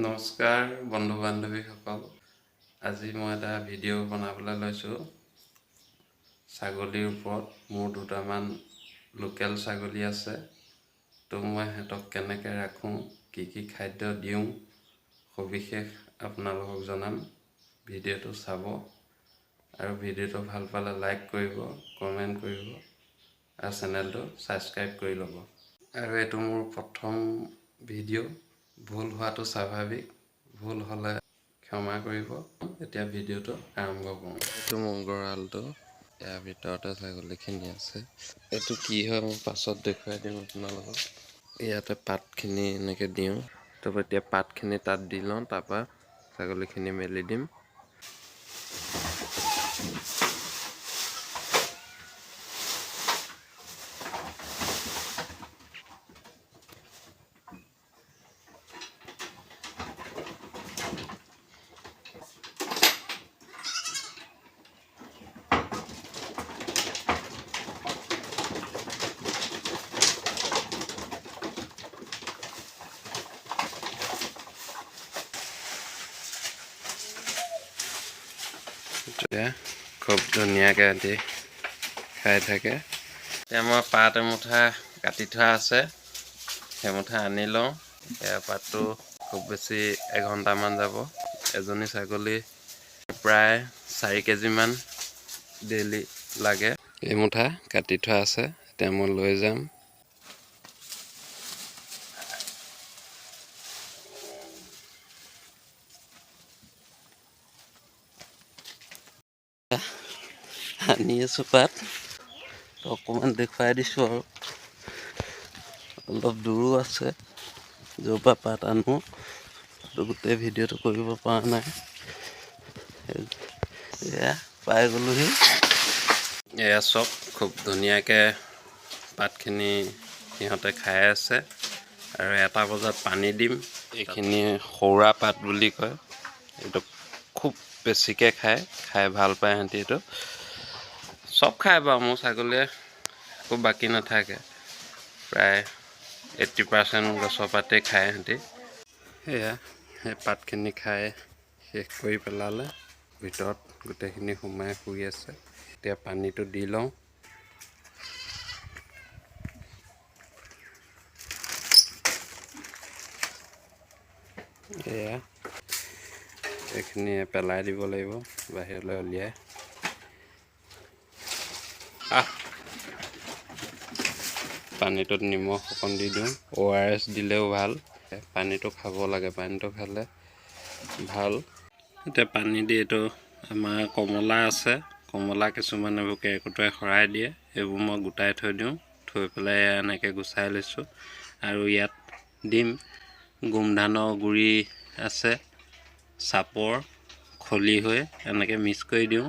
নমস্কাৰ বন্ধু বান্ধৱীসকল। আজি মই এটা ভিডিঅ' বনাবলৈ লৈছোঁ ছাগলীৰ ওপৰত। মোৰ দুটামান লোকেল ছাগলী আছে, তো মই সিহঁতক কেনেকৈ ৰাখোঁ, কি খাদ্য দিওঁ, সবিশেষ আপোনালোকক জনাম। ভিডিঅ'টো চাব আৰু ভিডিঅ'টো ভাল পালে লাইক কৰিব, কমেণ্ট কৰিব আৰু চেনেলটো ছাবস্ক্ৰাইব কৰি ল'ব। আৰু এইটো মোৰ প্ৰথম ভিডিঅ', ভুল হোৱাটো স্বাভাৱিক, ভুল হ'লে ক্ষমা কৰিব। এতিয়া ভিডিঅ'টো আৰম্ভ কৰোঁ। এইটো মোৰ গঁৰালটো, ইয়াৰ ভিতৰতে ছাগলীখিনি আছে। এইটো কি হয় মই পাছত দেখুৱাই দিম আপোনালোকক। ইয়াতে পাতখিনি এনেকৈ দিওঁ, তাৰপৰা এতিয়া পাতখিনি তাত দি লওঁ, তাৰপৰা ছাগলীখিনি মেলি দিম। খুব ধুনীয়াকৈ আদি খাই থাকে। এতিয়া মই পাত এমুঠা কাটি থোৱা আছে, সেইমুঠা আনি লওঁ। এয়া পাতটো খুব বেছি এঘণ্টামান যাব। এজনী ছাগলী প্ৰায় 4 কেজিমান ডেইলি লাগে। এইমুঠা কাটি থোৱা আছে, এতিয়া মই লৈ যাম। আনি আছোঁ পাত, অকণমান দেখুৱাই দিছোঁ আৰু অলপ দূৰো আছে য'ৰ পৰা পাত আনো। গোটেই ভিডিঅ'টো কৰিব পৰা নাই। এয়া পাই গ'লোহি। এয়া চব খুব ধুনীয়াকৈ পাতখিনি সিহঁতে খাই আছে। আৰু 1টা বজাত পানী দিম। এইখিনি সৌৰা পাত বুলি কয়, এইটো খুব বেছিকৈ খাই ভাল পায় সিহঁতি। এইটো চব খায় বাৰু, মোৰ ছাগলীয়ে একো বাকী নাথাকে। প্ৰায় 80% গছৰ পাতেই খায় সিহঁতি। সেয়া সেই পাতখিনি খাই শেষ কৰি পেলালে, ভিতৰত গোটেইখিনি সোমাই শুই আছে। এতিয়া পানীটো দি লওঁ। এয়া এইখিনি পেলাই দিব লাগিব বাহিৰলৈ উলিয়াই। পানীটোত নিমখ অকণ দি দিওঁ, ORS দিলেও ভাল। পানীটো খাব লাগে, পানীটো খালে ভাল। এতিয়া পানী দি এইটো আমাৰ কমলা আছে, কমলা কিছুমান এইবোৰ কেৰ্কেটুৱাই শৰাই দিয়ে, এইবোৰ মই গোটাই থৈ দিওঁ। থৈ পেলাই এনেকৈ গুচাই লৈছোঁ। আৰু ইয়াত দিম গোমধানৰ গুড়ি আছে, চাপৰ খলিহৈ এনেকৈ মিক্স কৰি দিওঁ।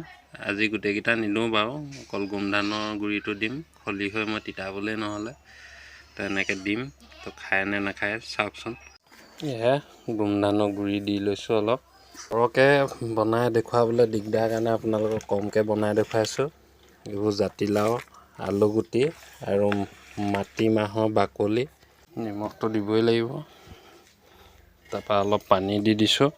আজি গোটেইকেইটা নিদিওঁ বাৰু, অকল গোমধানৰ গুড়িটো দিম। খলিহৈ মই তিতাবলৈ নহ'লে, তো এনেকৈ দিম। তো খায় নে নাখায় চাওকচোন। এয়া গোমধানৰ গুড়ি দি লৈছোঁ অলপ। সৰহকৈ বনাই দেখুৱাবলৈ দিগদাৰ কাৰণে আপোনালোকক কমকৈ বনাই দেখুৱাইছোঁ। এইবোৰ জাতিলাও, আলুগুটি আৰু মাটিমাহৰ বাকলি। নিমখটো দিবই লাগিব। তাৰপৰা অলপ পানী দি দিছোঁ,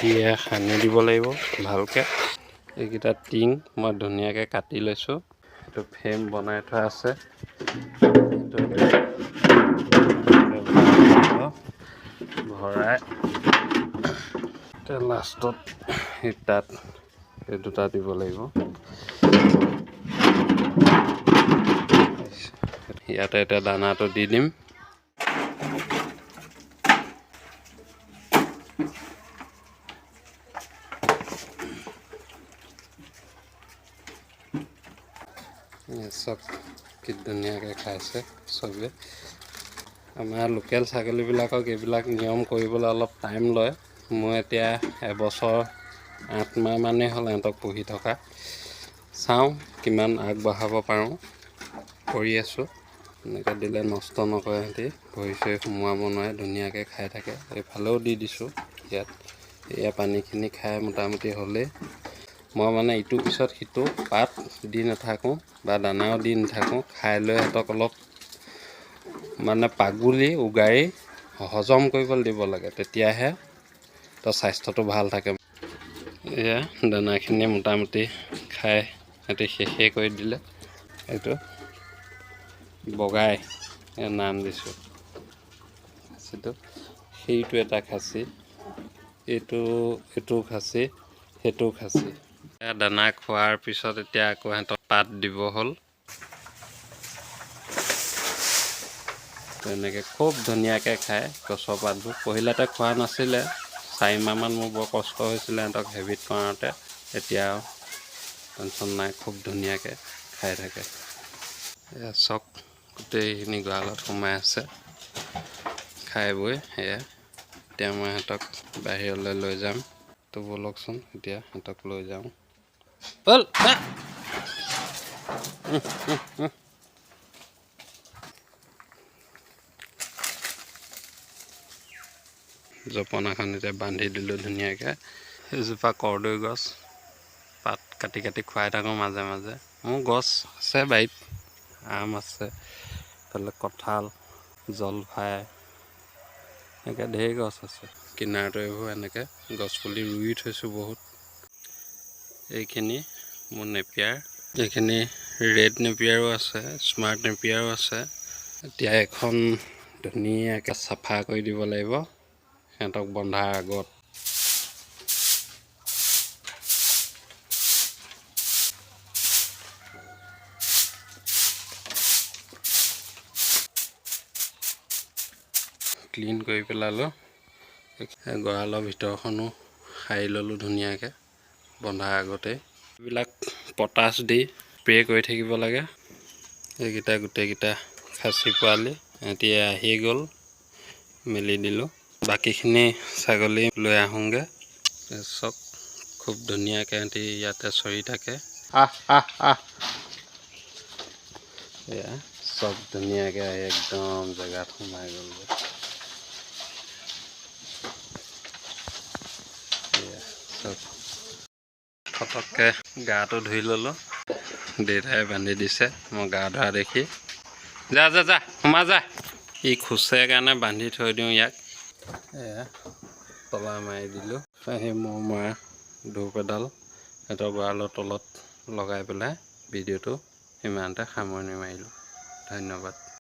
দিয়ে সানি দিব লাগিব ভালকৈ। এইকেইটা টিং মই ধুনীয়াকৈ কাটি লৈছোঁ। এইটো ফ্ৰেম বনাই থোৱা আছে, ভৰাই লাষ্টত সেই তাত এই দুটা দিব লাগিব। ইয়াতে এতিয়া দানাটো দি দিম। চব কি ধুনীয়াকৈ খাইছে চবে। আমাৰ লোকেল ছাগলীবিলাকক এইবিলাক নিয়ম কৰিবলৈ অলপ টাইম লয়। মই এতিয়া 1 বছৰ 8 মাহ মানেই হ'ল সিহঁতক পুহি থকা। চাওঁ কিমান আগবঢ়াব পাৰোঁ, কৰি আছোঁ। এনেকৈ দিলে নষ্ট নকৰে সিহঁতি, ভৰি চৰি সোমোৱাব নোৱাৰে, ধুনীয়াকৈ খাই থাকে। এইফালেও দি দিছোঁ ইয়াত। এয়া পানীখিনি খাই মোটামুটি হ'লেই। মই মানে ইটোৰ পিছত সিটো পাত দি নাথাকোঁ বা দানাও দি নাথাকোঁ। খাই লৈ সিহঁতক অলপ মানে পাগুলি উগাৰি হজম কৰিবলৈ দিব লাগে, তেতিয়াহে তো স্বাস্থ্যটো ভাল থাকে। এয়া দানাখিনি মোটামুটি খাই সিহঁতি শেষেই কৰি দিলে। এইটো বগাই নাম দিছোঁ খাচীটো। সেইটো এটা খাচী, এইটো খাচী, সেইটো খাচী। দানা খোৱাৰ পিছত এতিয়া আকৌ সিহঁতক পাত দিব হ'ল। তেনেকৈ খুব ধুনীয়াকৈ খায় গছৰ পাতবোৰ। পহিলাতে খোৱা নাছিলে, 4 মাহমান মোৰ বৰ কষ্ট হৈছিলে সিহঁতক হেবিট কৰাওঁতে। এতিয়া টেনশ্যন নাই, খুব ধুনীয়াকৈ খাই থাকে। এয়া চক গোটেইখিনি গঁৰালত সোমাই আছে খাই বৈ। সেয়া এতিয়া মই সিহঁতক বাহিৰলৈ লৈ যাম। তো ব'লকচোন এতিয়া সিহঁতক লৈ যাওঁ। ব'ল জপনাখন এতিয়া বান্ধি দিলোঁ ধুনীয়াকৈ। এজোপা কৰ্দৈ গছ, পাত কাটি কাটি খুৱাই থাকোঁ মাজে মাজে। মোৰ গছ আছে বাৰীত, আম আছে, এইফালে কঁঠাল, জলফাই, এনেকৈ ঢেৰ গছ আছে। কিনাৰতো এইবোৰ এনেকৈ গছপুলি ৰুই থৈছোঁ বহুত। এইখিনি মোৰ নেপিয়াৰ, এইখিনি ৰেড নেপিয়াৰো আছে, স্মাৰ্ট নেপিয়াৰো আছে। এতিয়া এখন ধুনীয়াকৈ চাফা কৰি দিব লাগিব সিহঁতক বন্ধাৰ আগত। ক্লিন কৰি পেলালোঁ। গঁৰালৰ ভিতৰখনো সাৰি ল'লোঁ ধুনীয়াকৈ বন্ধাৰ আগতে। এইবিলাক পটাছ দি স্প্ৰে' কৰি থাকিব লাগে। এইকেইটা গোটেইকেইটা খাচী পোৱালি সিহঁতি আহি গ'ল, মেলি দিলোঁ। বাকীখিনি ছাগলী লৈ আহোঁগৈ। চব খুব ধুনীয়াকৈ সিহঁতি ইয়াতে চৰি থাকে। এয়া চব ধুনীয়াকৈ আহি একদম জেগাত সোমাই গ'লগৈ। চব ফটককৈ গাটো ধুই ল'লোঁ। দেউতাই বান্ধি দিছে, মই গা ধোৱা দেখি। যা যা যা সোমা যা। ই খোচে কাৰণে বান্ধি থৈ দিওঁ ইয়াক। এয়া তলা মাৰি দিলোঁ। সেই মহ মৰা ধূপ এডাল সিহঁতৰ গঁৰালৰ তলত লগাই পেলাই ভিডিঅ'টো ইমানতে সামৰণি মাৰিলোঁ। ধন্যবাদ।